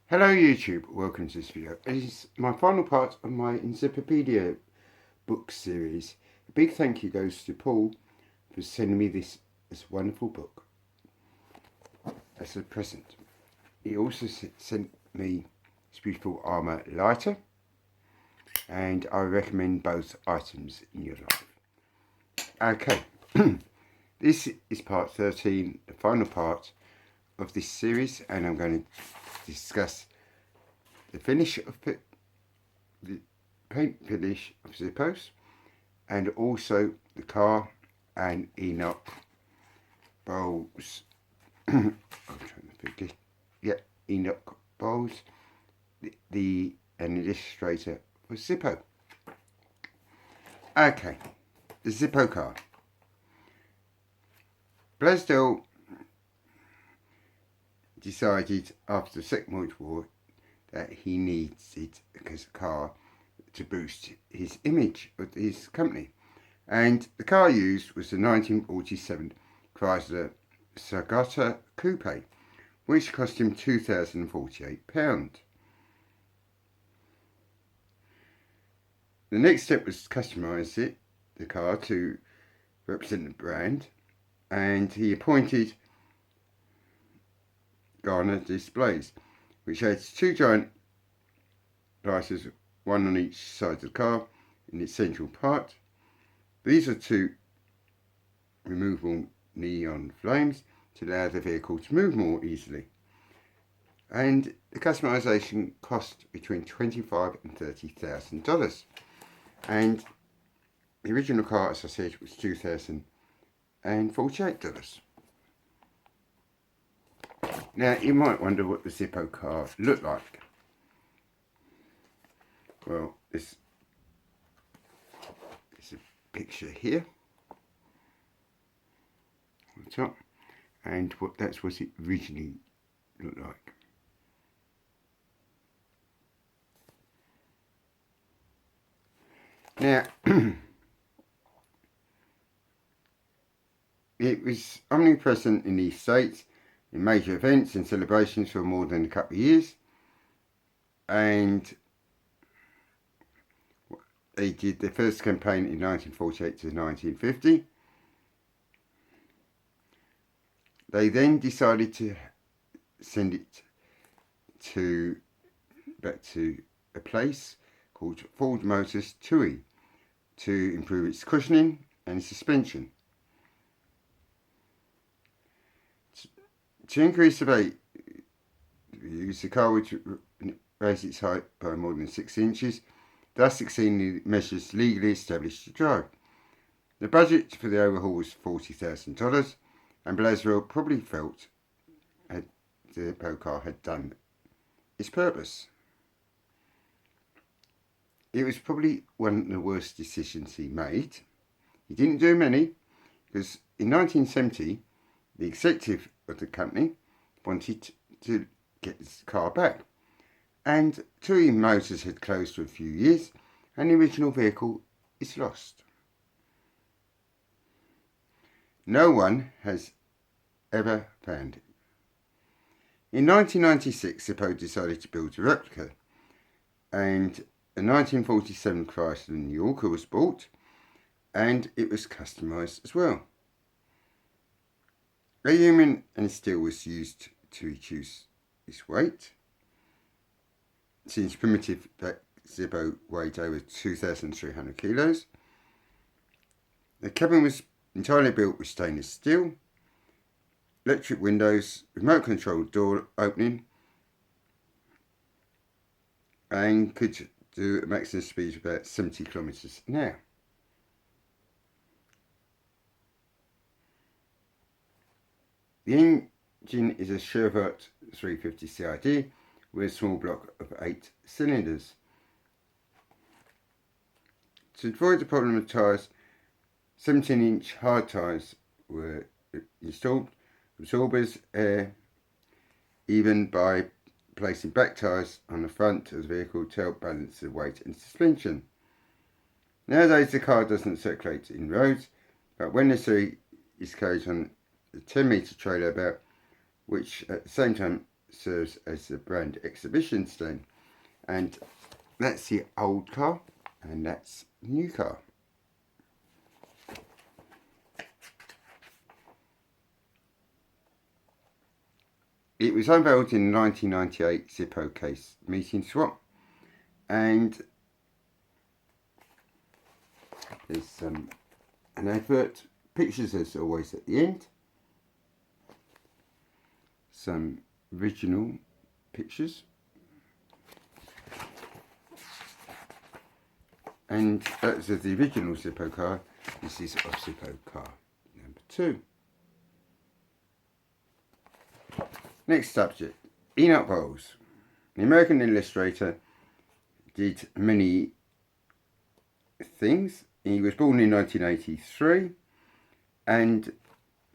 Hello YouTube, welcome to this video. It is my final part of my Enzippopedia book series. A big thank you goes to Paul for sending me this wonderful book as a present. He also sent me this beautiful ARMOUR lighter, and I recommend both items in your life. Okay, this is part 13, the final part of this series, and I'm going to discuss the finish of the paint finish of ZIPPOS, and also the car and Enoch bowls. I'm trying to forget. Yeah, Enoch bowls. An illustrator for Zippo. Okay, the Zippo car. Blaisdell decided after the Second World War that he needed a car to boost his image of his company, and the car used was the 1947 Chrysler Sargata Coupe, which cost him £2,048. The next step was to customise the car to represent the brand, and he appointed Garner displays, which had two giant lighters, one on each side of the car in its central part. These are two removable neon flames to allow the vehicle to move more easily, and the customisation cost between $25,000 and $30,000, and the original car, as I said, was $2,048. Now, you might wonder what the Zippo car looked like. Well, this is a picture here on the top, and that's what it originally looked like. Now, it was omnipresent in the States in major events and celebrations for more than a couple of years, and they did their first campaign in 1948 to 1950. They then decided to send it back to a place called Ford Motors Tui to improve its cushioning and suspension. To increase the weight, the car would raise its height by more than 6 inches, thus exceeding the measures legally established to drive. The budget for the overhaul was $40,000, and Blaisdell probably felt the Zippo car had done its purpose. It was probably one of the worst decisions he made. He didn't do many, because in 1970, the executive of the company wanted to get his car back, and Tui Motors had closed for a few years, and the original vehicle is lost. No one has ever found it. In 1996, Zippo decided to build a replica, and a 1947 Chrysler New Yorker was bought, and it was customised as well. Aluminium and steel was used to reduce its weight, since primitive Zippo weighed over 2,300 kilos. The cabin was entirely built with stainless steel, electric windows, remote controlled door opening, and could do a maximum speed of about 70 kilometers an hour. The engine is a Chevrolet 350 CID with a small block of 8 cylinders. To avoid the problem of tyres, 17-inch hard tyres were installed, absorbers air, even by placing back tyres on the front of the vehicle to help balance the weight and suspension. Nowadays the car doesn't circulate in roads, but when necessary is carried on a 10-metre trailer about, which at the same time serves as the brand exhibition stand. And that's the old car, and that's the new car. It was unveiled in the 1998 Zippo case meeting swap, and there's an advert, pictures as always at the end, some original pictures, and that's of the original Zippo car. This is of Zippo car number 2. Next subject, Enoch Bowles. The American illustrator did many things. He was born in 1983 and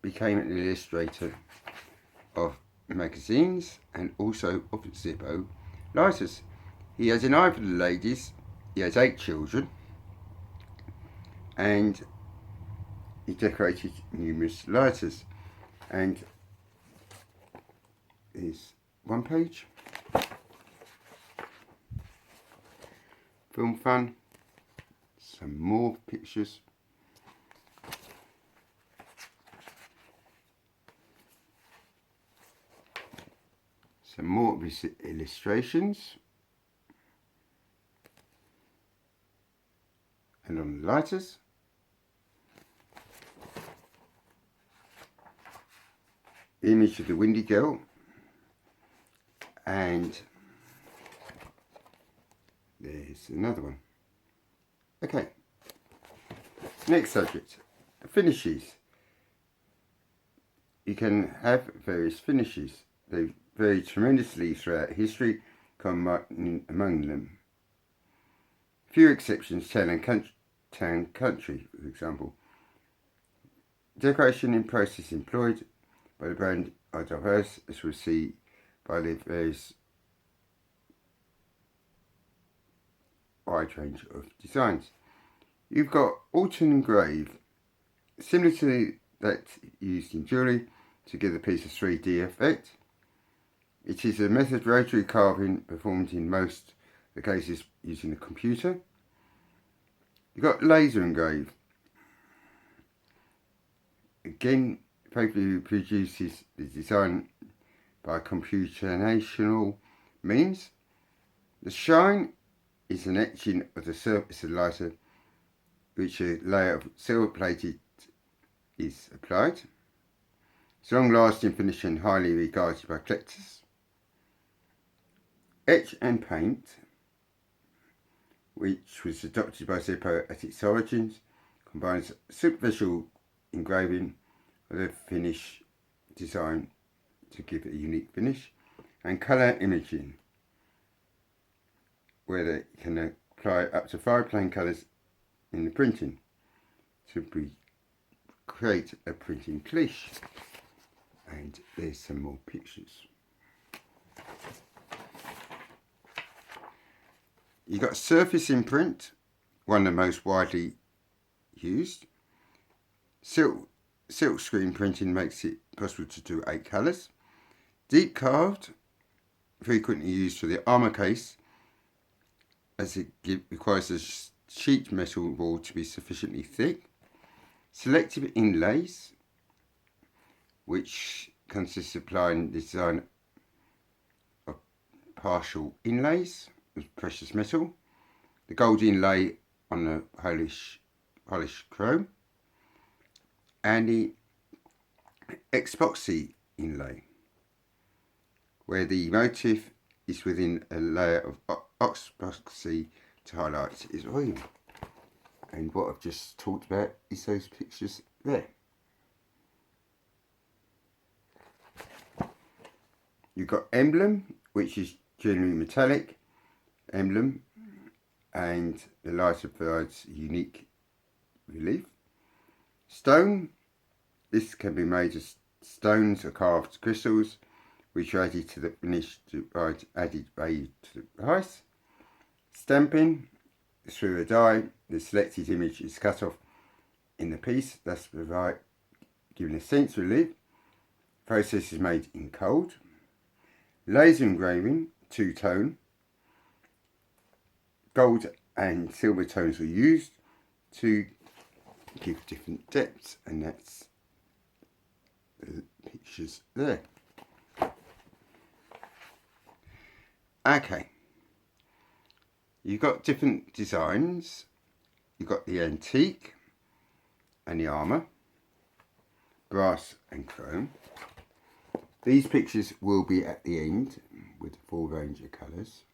became an illustrator of magazines and also of Zippo lighters. He has an eye for the ladies. He has 8 children, and he decorated numerous lighters. And here's one page. Film fun. Some more pictures. Some more illustrations. And on the lighters. The image of the windy girl. And there's another one. Okay. Next subject. Finishes. You can have various finishes. They vary tremendously throughout history, combining among them. Few exceptions, town and country, for example. Decoration in process employed by the brand are diverse, as we'll see by the various wide range of designs. You've got autumn engrave, similar to that used in jewellery to give the piece a 3D effect. It is a method rotary carving performed in most of the cases using a computer. You've got laser engrave. Again, paper produces the design by computational means. The shine is an etching of the surface of the lighter, which a layer of silver plated is applied. It's long lasting finish and highly regarded by collectors. Etch and paint, which was adopted by Zippo at its origins, combines superficial engraving with a finish design to give it a unique finish, and colour imaging, where they can apply up to 5 plain colours in the printing to create a printing cliche. And there's some more pictures. You've got surface imprint, one of the most widely used. Silk screen printing makes it possible to do 8 colours. Deep carved, frequently used for the ARMOUR case, as it requires the sheet metal wall to be sufficiently thick. Selective inlays, which consists of applying the design of partial inlays with precious metal. The gold inlay on the polished chrome. And the epoxy inlay, where the motif is within a layer of epoxy to highlight its volume. And what I've just talked about is those pictures there. You've got emblem, which is generally metallic emblem, and the lighter provides unique relief. Stone, this can be made of stones or carved crystals, which are added to the finish to provide added value to the price. Stamping, through a die, the selected image is cut off in the piece, thus giving a sense of relief. Process is made in cold. laser engraving, two-tone. Gold and silver tones are used to give different depths, and that's the pictures there. Okay, you've got different designs. You've got the antique and the armour, brass and chrome. These pictures will be at the end with the full range of colours.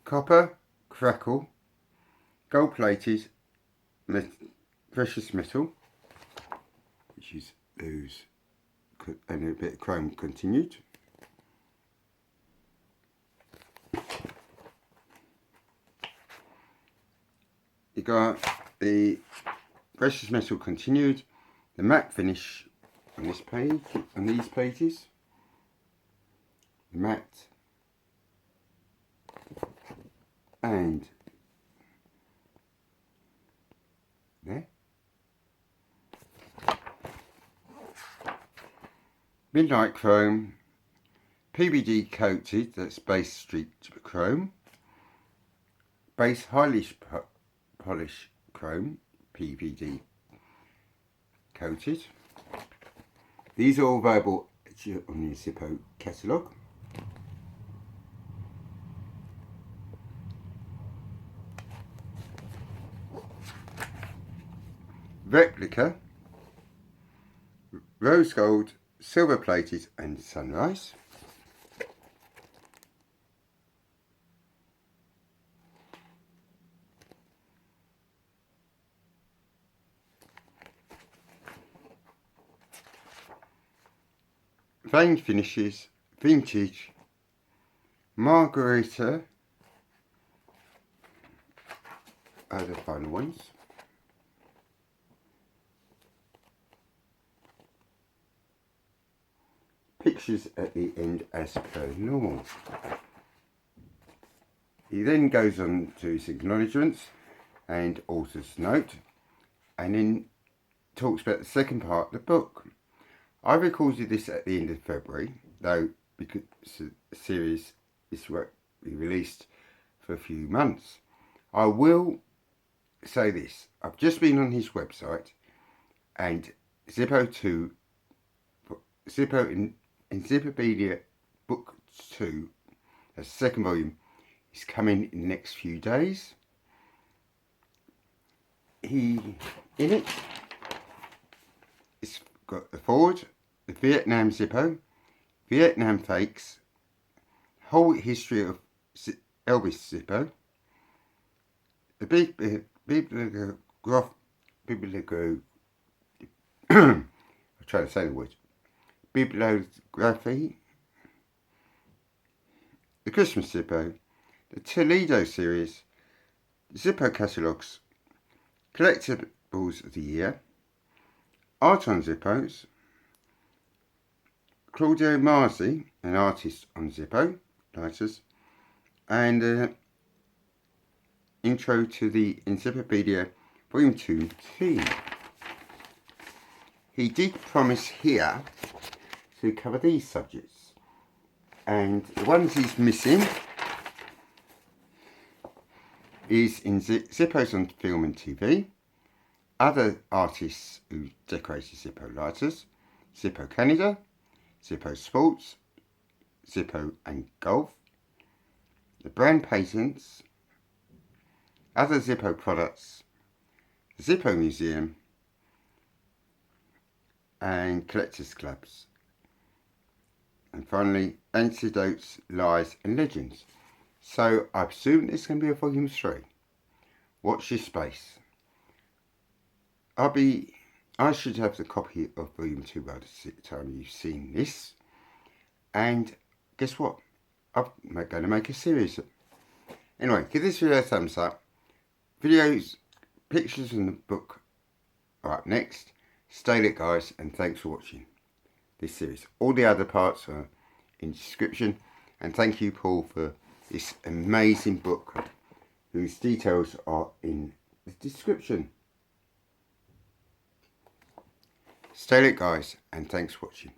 Copper, crackle, gold plated, precious metal, which is those, and a bit of chrome continued. You got the precious metal continued, the matte finish on this page, on these pages, the matte, and there. Midnight chrome, PVD coated, that's base streaked chrome, base highly polish chrome, PVD coated. These are all available on the Zippo catalogue. Replica, rose gold, silver plated and sunrise. Finnishes, vintage, margarita are the final ones. Pictures at the end as per normal. He then goes on to his acknowledgements and author's note, and then talks about the second part of the book. I recorded this at the end of February, though because the series is released for a few months. I will say this, I've just been on his website, and Zippo Enzippopedia Book 2, the second volume, is coming in the next few days. In it, it's got the forward, the Vietnam Zippo, Vietnam fakes, whole history of Elvis Zippo, the I'm trying to say the word. Bibliography, the Christmas Zippo, the Toledo series, the Zippo catalogues, collectibles of the year, art on Zippos, Claudio Marzi, an artist on Zippo lighters, and intro to the Enzippopedia Volume 2 theme. He did promise here to cover these subjects, and the ones he's missing is in Zippos on film and TV, other artists who decorated Zippo lighters, Zippo Canada, Zippo Sports, Zippo and Golf, the brand patents, other Zippo products, the Zippo Museum, and collectors clubs. And finally, anecdotes, lies and legends. So I presume there's going to be a volume 3. Watch this space. I should have the copy of volume 2 by the time you've seen this. And guess what? I'm going to make a series. Anyway, give this video a thumbs up. Videos, pictures in the book are up next. Stay lit, guys, and thanks for watching this series. All the other parts are in the description. And thank you, Paul, for this amazing book whose details are in the description. Stay lit, guys, and thanks for watching.